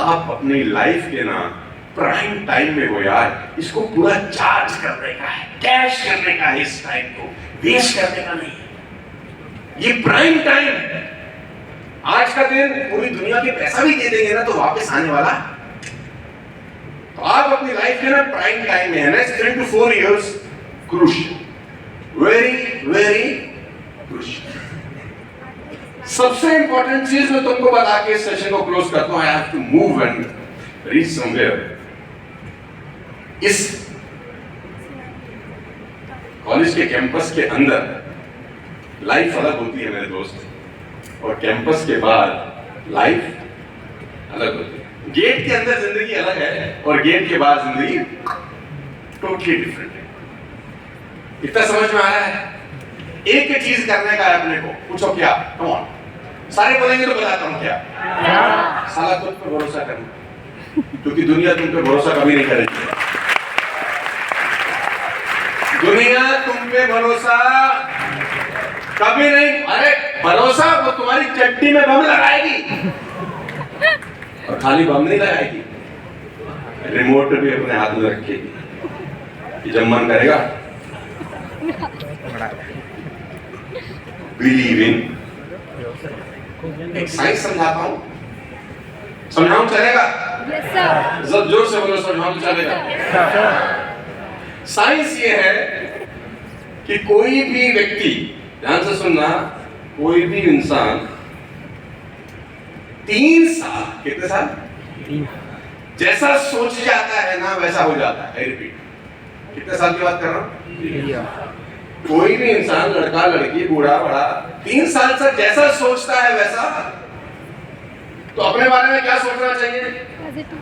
आप अपनी लाइफ के ना प्राइम टाइम में हो यार, इसको पूरा चार्ज करने का है, कैश करने का है, इस टाइम को वेस्ट करने का नहीं। ये प्राइम टाइम है। आज का दिन पूरी दुनिया के पैसा भी दे देंगे ना तो वापस आने वाला। तो आप अपनी लाइफ के ना प्राइम टाइम में है, next 3 to 4 years crucial, very very crucial. सबसे इंपॉर्टेंट चीज मैं तुमको बता के इस सेशन को क्लोज करता हूं। I have to move and reach somewhere. इस कॉलेज के कैंपस के अंदर लाइफ अलग होती है मेरे दोस्त, और कैंपस के बाद लाइफ अलग होती है। गेट के अंदर जिंदगी अलग है और गेट के बाद जिंदगी टोटली डिफरेंट है। इतना समझ में आया है? एक ही चीज करने का है अपने को। पूछो क्या? कम ऑन, सारे बोलेंगे तो बताता हूं क्या। साला खुद पे भरोसा करना, क्योंकि दुनिया तुम पे भरोसा कभी नहीं करेगी। दुनिया तुम पे भरोसा कभी नहीं, अरे भरोसा वो तुम्हारी चट्टी में बम लगाएगी, और खाली बम नहीं लगाएगी, रिमोट भी अपने हाथ में रखेगी कि जब मन करेगा बिलीव इन। एक साइंस समझाता हूं, समझाऊं चलेगा? Yes sir. जब जोर से बोलो, समझाऊं चलेगा? साइंस ये है कि कोई भी व्यक्ति, ध्यान से सुनना, कोई भी इंसान 3 साल, कितने साल? 3 जैसा सोच जाता है ना वैसा हो जाता है। रिपीट, कितने साल की बात कर रहा हूं? कोई भी इंसान, लड़का लड़की बूढ़ा बड़ा, 3 साल से जैसा सोचता है वैसा। तो अपने बारे में क्या सोचना चाहिए? Positive.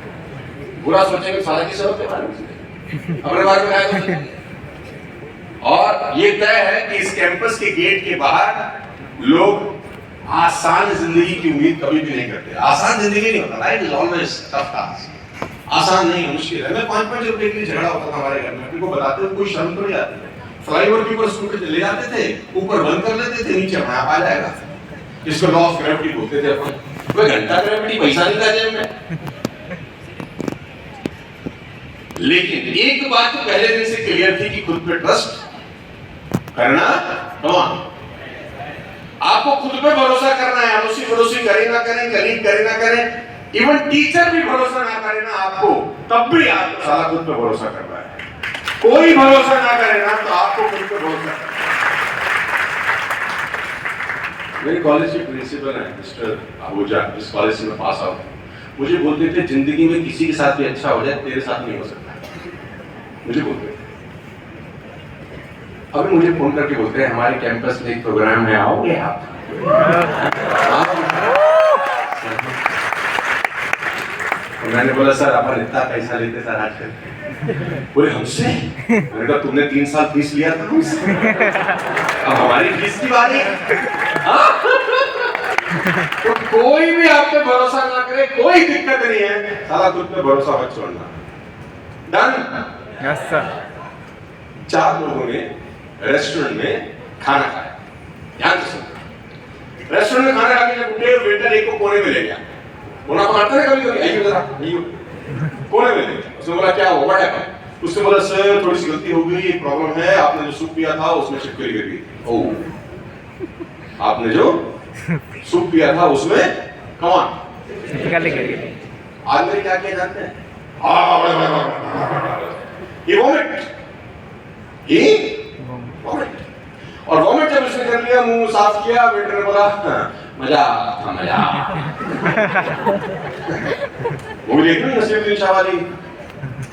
बुरा सोचेंगे साला की जरूरत है बारे में, अपने बारे में क्या सोचेंगे? और ये तय है कि इस कैंपस के गेट के बाहर लोग आसान जिंदगी की उम्मीद कभी भी नहीं करते। आसान जिंदगी नहीं होता, life is always tough task. आसान नहीं है, मुश्किल है। मैं 5-5 रुपए के लिए झगड़ा होता था हमारे घर में, अपने को बताते हुए कोई शर्म तो नहीं आती। फ्लाईओवर के ऊपर स्कूटर ले जाते थे, ऊपर बंद कर लेते थे, नीचे अपने आप आ जाएगा। इसको लॉ ऑफ ग्रेविटी बोलते थे अपन। कोई घंटा ग्रेविटी पैसा नहीं था जेब में। लेकिन एक बात तो पहले दिन से क्लियर थी कि खुद पे ट्रस्ट करना। आपको खुद पे भरोसा करना है। अड़ोसी पड़ोसी करे ना करें, कलीग करे ना करें, इवन टीचर भी भरोसा ना करे ना आपको, तब भी आपको साला खुद पे भरोसा करना है। कोई भरोसा ना करे ना तो आपको खुद पे भरोसा करना है। मेरे कॉलेज के प्रिंसिपल है मिस्टर आहूजा, जिस कॉलेज से मैं पास आउट हूं, मुझे बोलते थे जिंदगी में किसी के साथ भी अच्छा हो जाए, तेरे साथ नहीं हो सकता। मुझे बोलते थे। अभी मुझे फोन करके बोलते हैं हमारे कैंपस में एक प्रोग्राम है, आओगे आप? मैंने बोला सर अपन इतना पैसा लेते सर आजकल। बोले हमसे? मैंने कहा तुमने 3 साल फीस लिया था हमसे, अब हमारी फीस की बारी है। हाँ? तो कोई भी आप पे भरोसा ना करे, कोई दिक्कत नहीं है, साला खुद पे भरोसा मत छोड़ना। डन? Yes sir. 4 लोगों ने रेस्टोरेंट में खाना खाया। ध्यान से सुनो, रेस्टोरेंट में खाना खाने जब उठे, वेटर एक को कोने में ले गया। बोला मारता है कभी कभी, आइए जरा आइए, कोने में ले गया। उसने बोला क्या हुआ है? उसने बोला सर थोड़ी सी गलती हो गई, एक प्रॉब्लम है, आपने जो सूप पिया था उसमें छिपकली गिर गई। ओह, आपने जो सूप पिया था उसमें कौन छिपकली गिर गई। आदमी क्या किया जानते हैं? ये वॉमिट, ये वॉमिट। और वॉमिट जब उसने कर लिया, मुंह साफ किया, वेटर ने बोला मजा था मजा। वो देखो नसीरुद्दीन शाह वाली,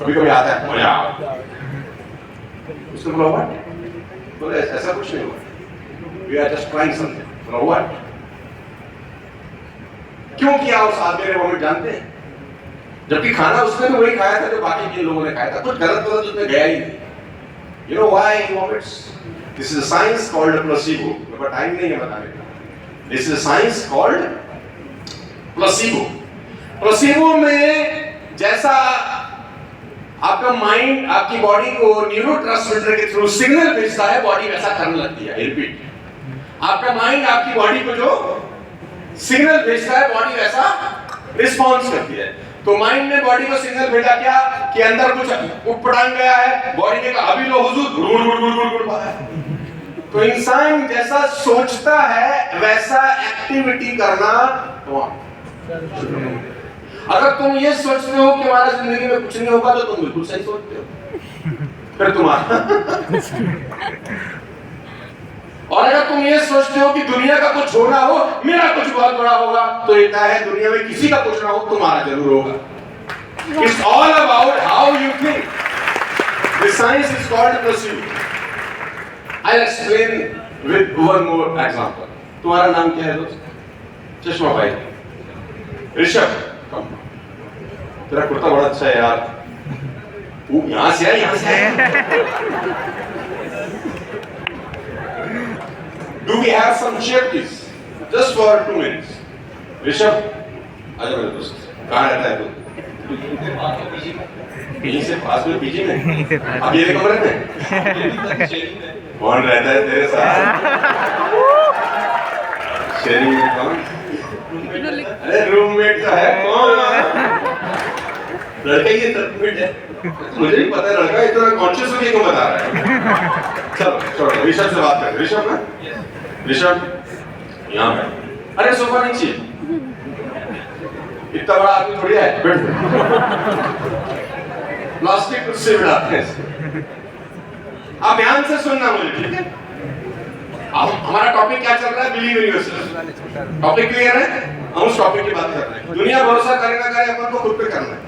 कभी कभी आता है मजा। उसने बोला व्हाट? बोले ऐसा कुछ नहीं हुआ, we are just trying something. बोला व्हाट? क्यों किया उस आदमी ने वॉमिट जानते हैं? जबकि खाना उसने भी वही खाया था जो बाकी के लोगों ने खाया था, कुछ गलत उसमें गया ही नहीं। You know why he vomits? This is a science called a placebo. मेरे टाइम नहीं है बताने का। This is a science called placebo. Placebo में जैसा आपका माइंड आपकी बॉडी को न्यूरोट्रांसमीटर के थ्रू सिग्नल भेजता है, बॉडी वैसा करने लगती है। रिपीट, आपका माइंड आपकी बॉडी को जो सिग्नल भेजता है, बॉडी वैसा रिस्पॉन्स करती है। तो माइंड ने बॉडी को सिग्नल भेजा क्या कि अंदर कुछ उठपटांग गया है, बॉडी ने कहा अभी लो हुजूर, गुड़ गुड़ गुड़ गुड़ गुड़ है। तो इंसान जैसा सोचता है वैसा एक्टिविटी करना। अगर तुम ये सोचते हो कि हमारा जिंदगी में कुछ नहीं होगा, तो तुम बिल्कुल सही सोचते हो। फिर तुम्हारा और अगर तुम ये सोचते हो कि दुनिया का कुछ होना हो, मेरा कुछ बहुत बड़ा होगा, तो ये तय है दुनिया में किसी का कुछ ना हो, तुम्हारा जरूर होगा। It's all about how you think. The science is called placebo. I'll explain with one more example. तुम्हारा नाम क्या है दोस्त? चश्मा भाई। ऋषभ, तेरा कुर्ता बड़ा अच्छा है यार। यहाँ से है, यहाँ से है। Do we have some chair please? Just for 2 minutes. Rishabh, आजा मेरे दोस्त। कहाँ रहता है तू? यहीं से पास में पीजी में? अब ये कमरे में? कौन रहता है तेरे साथ? शेयरिंग में कौन? अरे रूममेट तो है कौन? लड़का ये रूममेट है। मुझे नहीं पता लड़का इतना कॉन्शियस होके क्यों बता रहा है। चलो छोड़ो, ऋषभ से बात करें। ऋषभ ना, ऋषभ यहाँ पे। अरे सोफा नहीं चाहिए, इतना बड़ा आदमी थोड़ी है, बैठ। प्लास्टिक कुर्सी बिठाते हैं। आप ध्यान से सुनना मुझे, ठीक है? अब हमारा टॉपिक क्या चल रहा है? Believe in yourself. Topic clear है? हम उस टॉपिक की बात कर रहे हैं। दुनिया भरोसा करे ना करे, अपन को खुद पे करना है।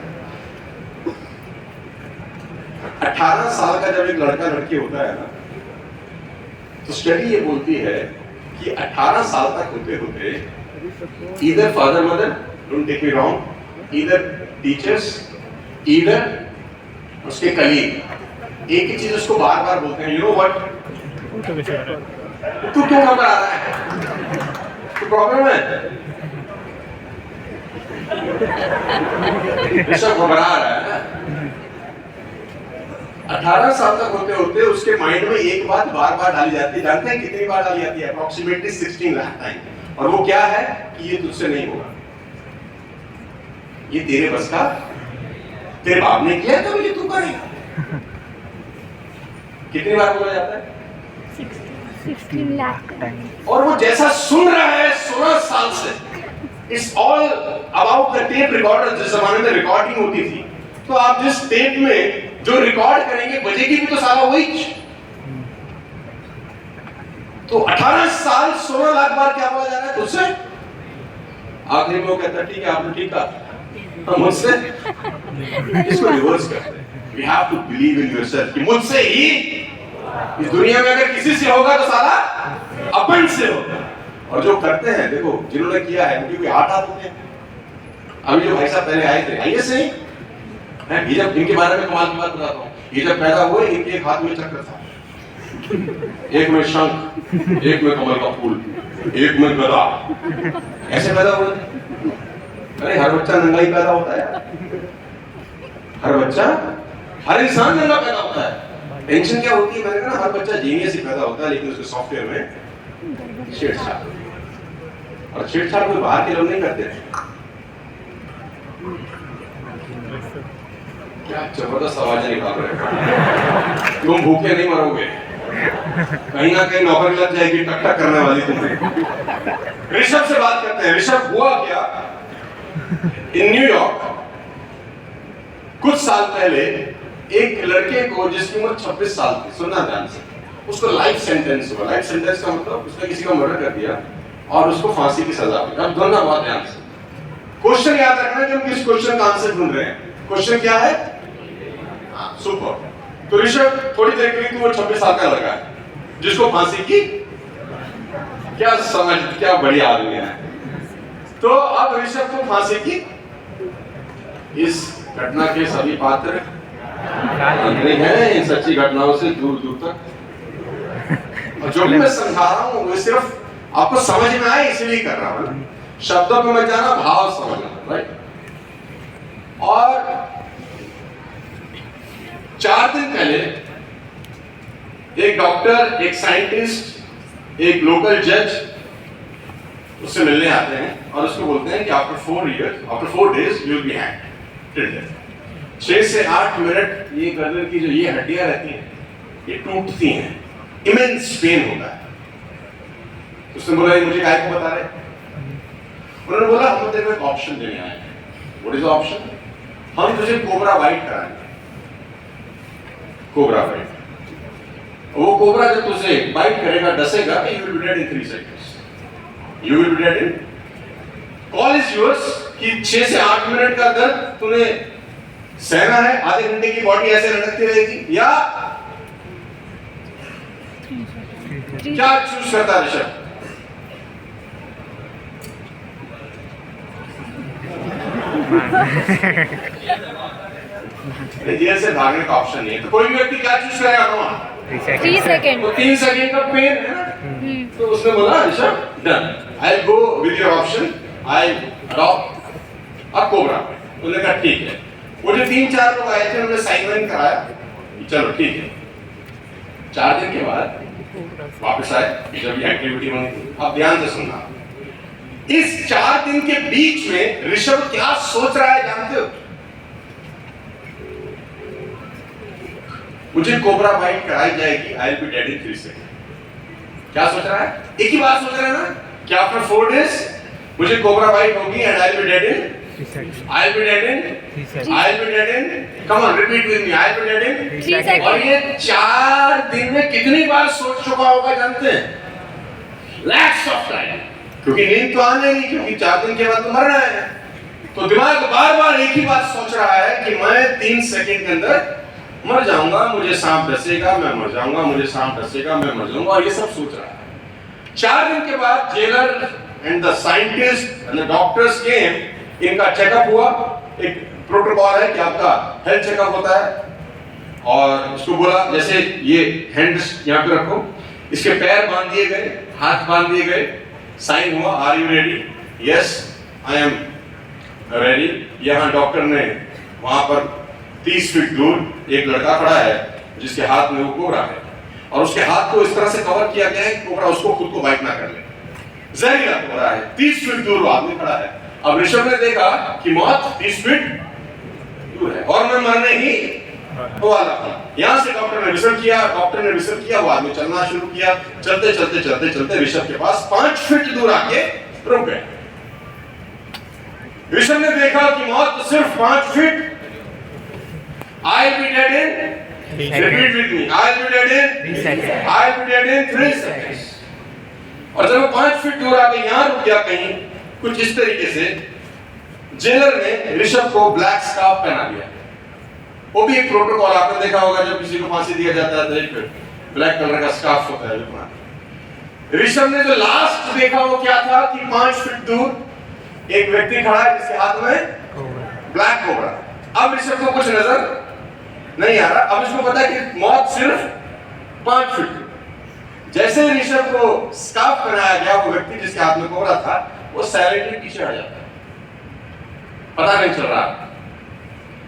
18 साल का जब एक लड़का लड़की होता है ना, तो स्टडी ये बोलती है कि 18 साल तक होते होते either father mother, don't take me wrong, either teachers, either उसके कलीग एक ही चीज उसको बार बार बोलते हैं, you know what? तू क्यों घबरा रहा है? तो प्रॉब्लम है, ऋषभ घबरा रहा है। 18 साल तक होते होते उसके माइंड में एक बात बार बार डाली जाती है। जानते हैं कितनी बार डाली जाती है? Approximately 16 lakh time. और वो क्या है कि ये तुझसे नहीं होगा, ये तेरे बस का, तेरे बाप ने किया तो ये तू करेगा। कितनी बार बोला जाता है? 16 लाख। और वो जैसा सुन रहा है 16 साल से, it's all about the tape recorder. जिस जमाने में रिकॉर्डिंग होती थी, तो आप जिस टेप में जो रिकॉर्ड करेंगे बजेगी भी तो सारा वही। तो 18 साल 16 लाख बार क्या बोला जा रहा है तुझसे? आखिरी में वो कहता है ठीक है आपने ठीक कहा, हम मुझसे इसको रिवर्स करते हैं। We have to believe in yourself कि मुझसे ही इस दुनिया में अगर किसी से होगा तो साला अपन से होगा। और जो करते हैं, देखो जिन्होंने किया है उनकी कोई 8 हाथ होते हैं, अभी जो भाई साहब पहले आए थे, आइए सही है, ये जब इनके बारे में कमाल की बात बताता हूँ, ये जब पैदा हुए इनके एक हाथ में चक्र था, एक में शंख, एक में कमल का फूल, एक में गदा, ऐसे पैदा हुए। अरे हर बच्चा नंगा ही पैदा होता है, हर बच्चा, हर इंसान नंगा पैदा होता है। टेंशन क्या होती है, मैंने कहा ना हर बच्चा जीनियस ही पैदा होता है, लेकिन उसके सॉफ्टवेयर में छेड़छाड़, और छेड़छाड़ कोई बाहर के लोग नहीं करते थे। क्या जबरदस्त आवाजें निकाल रहे हो, तुम भूखे नहीं मरोगे, कहीं ना कहीं नौकरी लग जाएगी टक करने वाली तुम्हें। ऋषभ से बात करते हैं। ऋषभ, हुआ क्या, इन न्यूयॉर्क कुछ साल पहले एक लड़के को जिसकी उम्र 26 साल थी, सुनना ध्यान से, उसको लाइफ सेंटेंस हुआ। लाइफ सेंटेंस का मतलब उसने किसी का मर्डर कर दिया और उसको फांसी की सजा हुई। अब दोनों बहुत ध्यान से क्वेश्चन याद रखना कि हम किस क्वेश्चन का आंसर ढूंढ रहे हैं। क्वेश्चन क्या है? सुपर। तो ऋषभ, थोड़ी देर के लिए वो 26 साल का लड़का है जिसको फांसी की, क्या समझ, क्या बढ़िया आदमी है। तो अब ऋषभ को फांसी की, इस घटना के सभी पात्र अंदर हैं इन सच्ची घटनाओं से दूर दूर तक। और जो भी मैं समझा रहा हूं वो सिर्फ आपको समझ में आए इसलिए कर रहा हूं, शब्दों में मत जाना, भाव समझना, राइट। और 4 दिन पहले एक डॉक्टर, एक साइंटिस्ट, एक लोकल जज उससे मिलने आते हैं और उसको बोलते हैं कि after 4 days you will be hanged till death. 6 से 8 मिनट ये गर्दन की जो ये हड्डियां रहती हैं ये टूटती हैं, इमेंस पेन होता है। उसने बोला ये मुझे काय को बता रहे? उन्होंने बोला हम तेरे को एक ऑप्शन देने आए हैं। What is the option? हम तुझे कोबरा बाइट कराएंगे। कोबरा बाइट, वो कोबरा जब तुझे बाइट करेगा, डसेगा, you will be dead in 3 seconds. You will be dead in, call is yours कि 6 से 8 मिनट का दर्द तूने सहना है, आधे घंटे की बॉडी ऐसे लटकती रहेगी, या क्या चूज करता है ऋषभ? जेल से भागने का ऑप्शन नहीं है, तो कोई भी व्यक्ति क्या चूज करेगा? 3 सेकेंड। तो 3 सेकंड का पेन है ना। तो उसने बोला Rishabh, done, I will go with your option, I adopt a cobra. उन्होंने कहा ठीक है। वो जो 3-4 लोग आए थे उन्होंने साइन वाइन कराया, चलो ठीक है। 4 दिन के बाद वापस आए जब ये एक्टिविटी बनी थी। अब ध्यान से सुनना, इस 4 दिन के बीच में ऋषभ क्या सोच रहा है जानते हो? मुझे कोबरा बाइट कराई जाएगी, आई will be dead in 3 second. क्या सोच रहा है? एक ही बात सोच रहा है ना कि आफ्टर 4 डेज मुझे कोबरा बाइट होगी and I will be dead in, I will be dead in, I will be dead in, come on repeat with me, I will be dead in 3 second. और ये 4 दिन में कितनी बार सोच चुका होगा जानते हैं? लैक्स ऑफ टाइम, क्योंकि नींद तो आने नहीं, क्योंकि 4 दिन के बाद तो मरना है। तो दिमाग बार बार एक ही बात सोच रहा है कि मैं 3 सेकंड के अंदर मर जाऊंगा, मुझे सांप डसेगा, मैं मर जाऊंगा, मुझे सांप डसेगा, मैं मर जाऊंगा, और ये सब सोच रहा है। 4 दिन के बाद jailer and the scientist and the doctors came, इनका चेकअप हुआ। एक प्रोटोकॉल है कि आपका हेल्थ चेकअप होता है, और उसको बोला जैसे ये हैंड्स यहाँ पे रखो, इसके पैर बांध दिए गए, हाथ बांध दिए गए, साइन हुआ, are you ready? Yes I am ready. यहाँ डॉक्टर ने वहां पर 30 फीट दूर एक लड़का खड़ा है जिसके हाथ में वो कोबरा है, और उसके हाथ को इस तरह से कवर किया गया है कि कोबरा उसको खुद को बाइट ना कर ले। जहरीला कोबरा है, 30 फीट दूर वो आदमी खड़ा है। अब ऋषभ ने देखा कि मौत 30 फीट दूर है और मैं मरने ही वाला था। यहां से डॉक्टर ने विसल किया, वो आदमी चलना शुरू किया। चलते चलते चलते चलते ऋषभ के पास 5 फीट दूर आके रुक गए। ऋषभ ने देखा कि मौत सिर्फ 5 feet. I will be dead in, repeat with me, I will be dead in 3 seconds. I will be dead in 3 seconds। और जब वो 5 फीट दूर आके यहाँ रुक गया कहीं कुछ इस तरीके से, जेलर ने ऋषभ को ब्लैक स्कार्फ पहना दिया। वो भी एक प्रोटोकॉल आपने देखा होगा, जब किसी को फांसी दिया जाता है तो एक ब्लैक कलर का स्कार्फ होता है। ऋषभ ने जो लास्ट देखा वो क्या था कि 5 फीट दूर एक व्यक्ति खड़ा है जिसके हाथ में ब्लैक कोबरा। अब ऋषभ को कुछ नजर नहीं आ रहा, अब इसको पता है कि मौत सिर्फ 5 फीट। जैसे ऋषभ को स्कार्फ पहनाया गया, वो व्यक्ति जिसके हाथ में कोबरा था वो साइलेंटली पीछे हट जाता है, पता नहीं चल रहा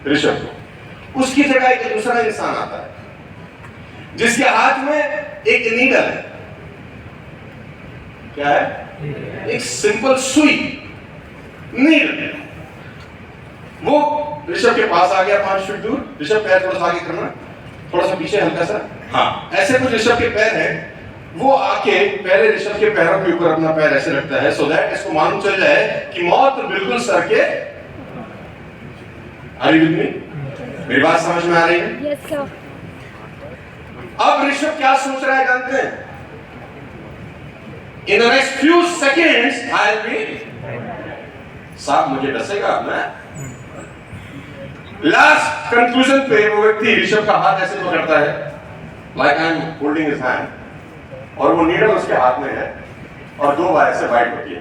ऋषभ को। उसकी जगह एक दूसरा इंसान आता है जिसके हाथ में एक नीडल है। क्या है? एक सिंपल सुई, नीडल। वो ऋषभ के पास आ गया 5 फीट दूर। ऋषभ पैर थोड़ा सा आगे करना, थोड़ा सा पीछे हल्का सा, हाँ ऐसे कुछ ऋषभ के पैर है। वो आके पहले ऋषभ के पैरों के ऊपर अपना पैर ऐसे रखता है, सो दैट इसको मालूम चल जाए कि मौत बिल्कुल सर के। Are you with me? मेरी बात समझ में आ रही है? Yes sir. अब ऋषभ क्या सोच रहा है जानते हैं? In the next few seconds I will be, साहब मुझे डसेगा मैं। लास्ट कंक्लूजन पे वो व्यक्ति ऋषभ का हाथ ऐसे पकड़ता है, like I am holding his hand, और वो नीडल उसके हाथ में है और 2 बार ऐसे वाइट होती है।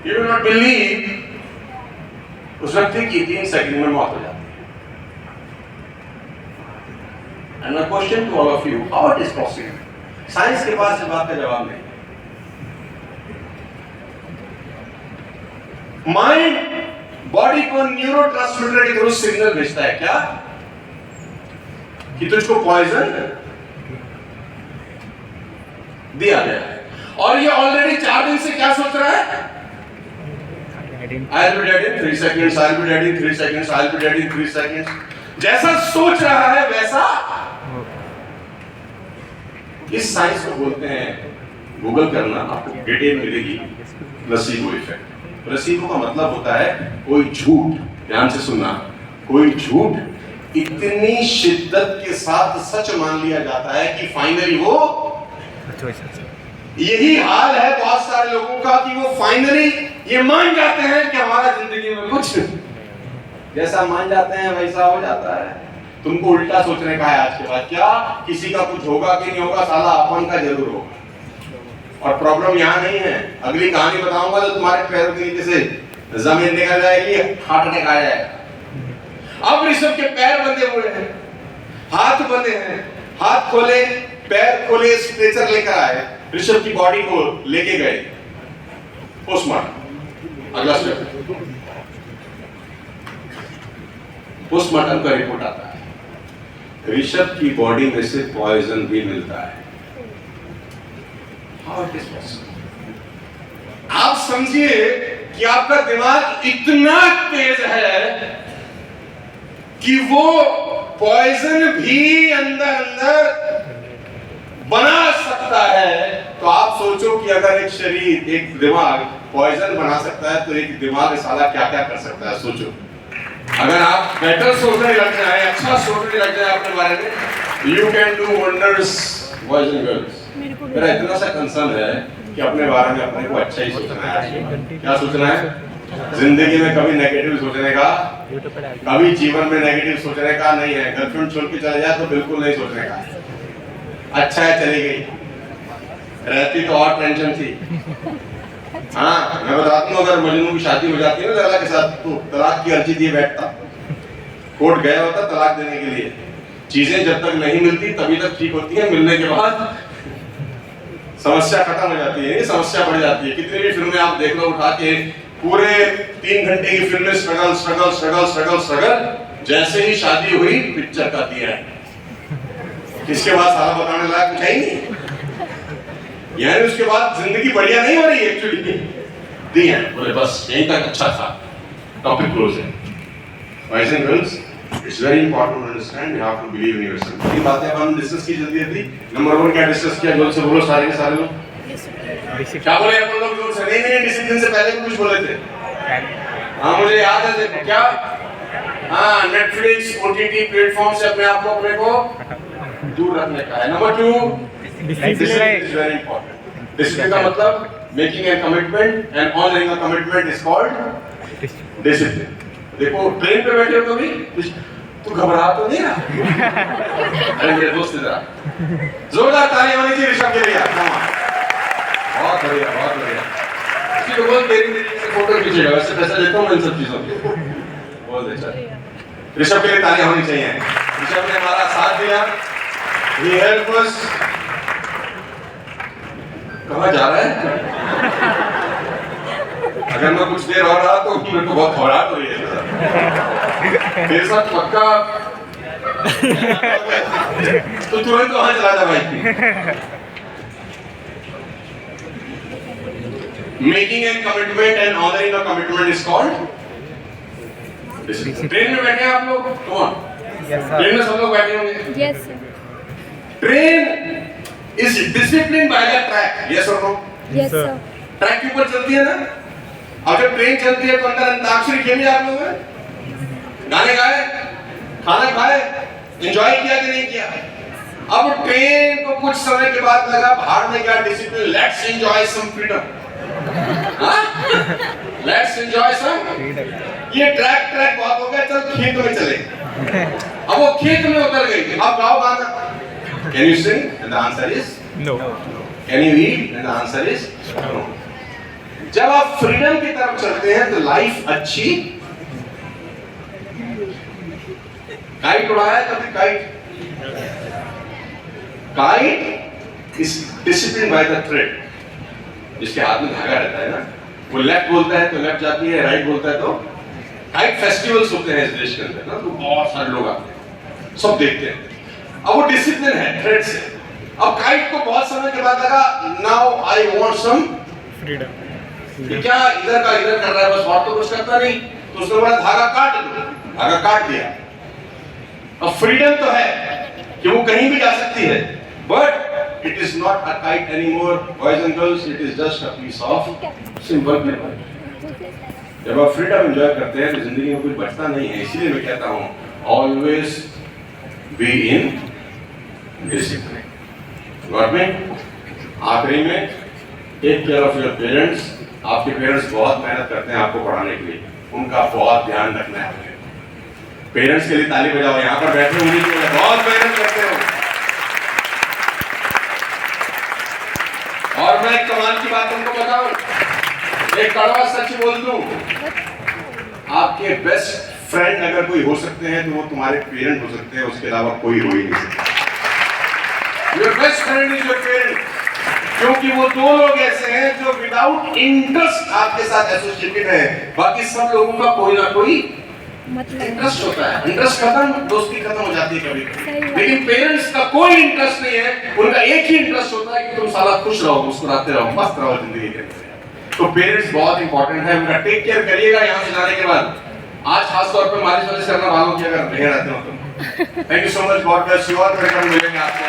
यू विल नॉट बिलीव, उस व्यक्ति की 3 सेकंड में मौत हो जाती है। And my question to all of you, how it is possible? Science के पास इस बात का जवाब नहीं। माइंड बॉडी को न्यूरोट्रांसमीटर के थ्रू सिग्नल भेजता है क्या कि तुझको पॉइजन दिया गया है, और ये ऑलरेडी 4 दिन से क्या सोच रहा है? I'll be dead in 3 seconds, I'll be dead in 3 seconds, I'll be dead in 3 seconds। जैसा सोच रहा है वैसा। इस साइंस को बोलते हैं, गूगल करना आपको डिटेल मिलेगी, प्लेसिबो इफेक्ट। प्लेसिबो का मतलब होता है कोई झूठ, ध्यान से सुनना, कोई झूठ इतनी शिद्दत के साथ सच मान लिया जाता है कि फाइनली वो, यही हाल है बहुत सारे लोगों का कि वो फाइनली ये मान जाते हैं कि हमारा जिंदगी में कुछ, जैसा मान जाते हैं वैसा हो जाता है। तुमको उल्टा सोचने का है आज के बाद, क्या किसी का कुछ होगा कि नहीं होगा, साला अपन का जरूर होगा। और प्रॉब्लम यहाँ नहीं है, अगली कहानी बताऊंगा तो तुम्हारे पैरों के नीचे से जमीन निकल जाएगी, हार्ट अटैक आ जाएगा। अब ऋषभ के पैर बंधे हुए हैं, हाथ बंधे हैं, हाथ खोले, पैर खोले, स्ट्रेचर लेकर आए, ऋषभ की बॉडी को लेके गए पोस्टमार्टम। अगला स्टेप, पोस्टमार्टम का रिपोर्ट आता है, ऋषभ की बॉडी में से पॉइजन भी मिलता है। How it is possible? आप समझिए कि आपका दिमाग इतना तेज है कि वो पॉइजन भी अंदर अंदर बना सकता है। तो आप सोचो कि अगर एक शरीर, एक दिमाग पॉइजन बना सकता है तो एक दिमाग साला क्या क्या कर सकता है, सोचो। अगर आप बेटर सोचने लग जाए, अच्छा सोचने लग जाए अपने बारे में, you can do wonders boys and girls. मेरा इतना सा कंसर्न है कि अपने बारे में अपने को अच्छा ही सोचना है। क्या सोचना है? जिंदगी में कभी नेगेटिव सोचने का, कभी जीवन में नेगेटिव सोचने का नहीं है। गर्लफ्रेंड छोड़ के चले जाए तो बिल्कुल नहीं सोचने का, अच्छा है चली गई, रहती तो और टेंशन थी। हाँ मैं बताता हूँ, अगर मजनू की शादी हो जाती है ना लैला के साथ, तो तलाक की अर्जी दिए बैठता, कोर्ट गया होता तलाक देने के लिए। चीजें जब तक नहीं मिलती तभी तक ठीक होती है, मिलने के बाद समस्या खत्म हो जाती है, समस्या बढ़ जाती है। कितनी भी फिल्में आप देख लो उठा के, पूरे 3 घंटे की film, struggle struggle struggle struggle struggle, जैसे ही शादी हुई पिक्चर का दिया है, इसके बाद सारा बताने लायक कुछ है ही नहीं। यानी उसके बाद जिंदगी बढ़िया नहीं हो रही है एक्चुअली, दी है बोले बस यहीं तक अच्छा था, टॉपिक क्लोज है। Boys and girls, it's very important to understand, you have to believe in yourself. ये बातें हम डिस्कस की जल्दी जल्दी। नंबर 1 क्या डिस्कस किया, जोर से बोलो सारे के सारे लोग। क्या बोले अपन लोग जोर से? नहीं डिसिप्लिन से पहले कुछ बोले थे। हाँ मुझे याद है, देखो क्या, हाँ नेटफ्लिक्स ओटीटी प्लेटफॉर्म से अपने को दूर रखने का है। Number 2, discipline is very important. Discipline का मतलब making a commitment and honouring a commitment is called discipline. देखो ट्रेन पे बैठे हो कभी, तू घबरा तो नहीं रहा? अरे मेरे दोस्त जरा जोरदार ताली होनी चाहिए ऋषभ के लिए। बहुत बढ़िया बहुत बढ़िया। तो बोल तेरी से फोटो खींचेगा, वैसे पैसा लेता हूँ मैं इन सब चीजों के। बोल दे चल। ऋषभ के लिए तालियां होनी चाहिए। ऋषभ ने हमारा साथ दिया। He helped us। कहाँ जा रहा है? अगर मैं कुछ देर और रहा तो मेरे को बहुत घबराहट हो रही है। मेरे साथ पक्का तो तुरंत वहां चला जा भाई। Making a commitment and honoring a commitment is called discipline। Train में बैठे हैं आप लोग? कौन? ट्रेन में सब लोग बैठे होंगे। Yes, sir. Train is disciplined by the track। Yes or no? Yes, sir. Track के ऊपर चलती है ना, और जब ट्रेन चलती है तो अंदर अंताक्षरी खेली आप लोगों ने, गाने गाए, खाना खाए, एंजॉय किया कि नहीं किया? अब ट्रेन को कुछ समय के बाद लगा बाहर में क्या discipline, let's enjoy some freedom, let's enjoy some, ये ट्रैक बहुत हो गया, चल खेत में चले। अब वो खेत में उतर गई, अब गाओ गाना। Can you sing? And the answer is No. Can you eat? And the answer is no। जब आप फ्रीडम की तरफ चलते हैं तो लाइफ अच्छी। काइट उड़ाया कभी? Kite is discipline by the thread. जिसके हाथ में धागा रहता है ना, वो लेफ्ट बोलता है तो लेफ्ट जाती है, राइट बोलता है तो। काइट फेस्टिवल्स होते हैं इस देश के अंदर ना, तो बहुत सारे लोग आते हैं, सब देखते हैं। अब वो डिसिप्लिन है थ्रेड से। अब काइट को बहुत समय के बाद लगा now I want some freedom. क्या इधर का इधर कर रहा है, बस और तो कुछ करता नहीं, तो उसने बोला धागा काट दो, धागा काट दिया। अब फ्रीडम तो है कि वो कहीं भी जा सकती है, but it is not a kite anymore boys and girls, it is just a piece of simple paper. जब आप फ्रीडम एंजॉय करते हैं तो जिंदगी में कुछ बचता नहीं है। इसीलिए मैं कहता हूँ always be in discipline. Got me? आखिरी में take care of your parents. आपके पेरेंट्स बहुत मेहनत करते हैं आपको पढ़ाने के लिए, उनका बहुत ध्यान रखना है। पेरेंट्स के लिए ताली बजाओ, यहाँ पर बैठे उन्हीं के लिए बहुत मेहनत करते हो। और मैं एक कमाल की बात तुमको बताऊं, एक कड़वा सच बोल दूं, आपके बेस्ट फ्रेंड अगर कोई हो सकते हैं तो वो तुम्हारे पेरेंट हो सकते हैं, उसके अलावा कोई हो ही नहीं सकता। Your best friend is your parent, क्योंकि वो दो लोग ऐसे हैं जो विदाउट इंटरेस्ट आपके साथ एसोसिएटेड है। बाकी सब लोगों का कोई ना कोई इंटरेस्ट होता है, इंटरेस्ट खत्म, दोस्ती खत्म हो जाती है कभी। लेकिन पेरेंट्स का कोई इंटरेस्ट नहीं है, उनका एक ही इंटरेस्ट होता है कि तुम साला खुश रहो, मुस्कुराते रहो, मस्त रहो जिंदगी के अंदर। तो पेरेंट्स बहुत इंपॉर्टेंट है, उनका टेक केयर करिएगा। यहाँ से जाने के बाद आज खास तौर पे मालिश वालिश करना वालों की अगर रहे रहते हो तो thank you so much, God bless you all. फिर हम मिलेंगे आपसे,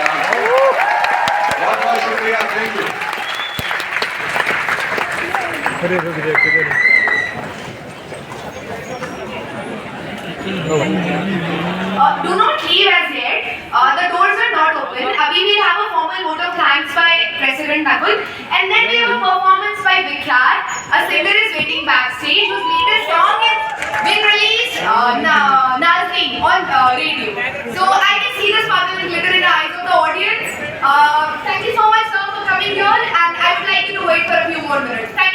बहुत बहुत शुक्रिया, thank you. Do not leave as yet. The doors are not open. Abhi we'll have a formal vote of thanks by President Nakul, and then we have a performance by Vikhyar. A singer is waiting backstage whose latest song has been released, Nazreen, on radio. So I can see the sparkle and glitter in the eyes of the audience. Thank you so much, sir, for coming here, and I would like you to wait for a few more minutes. Thank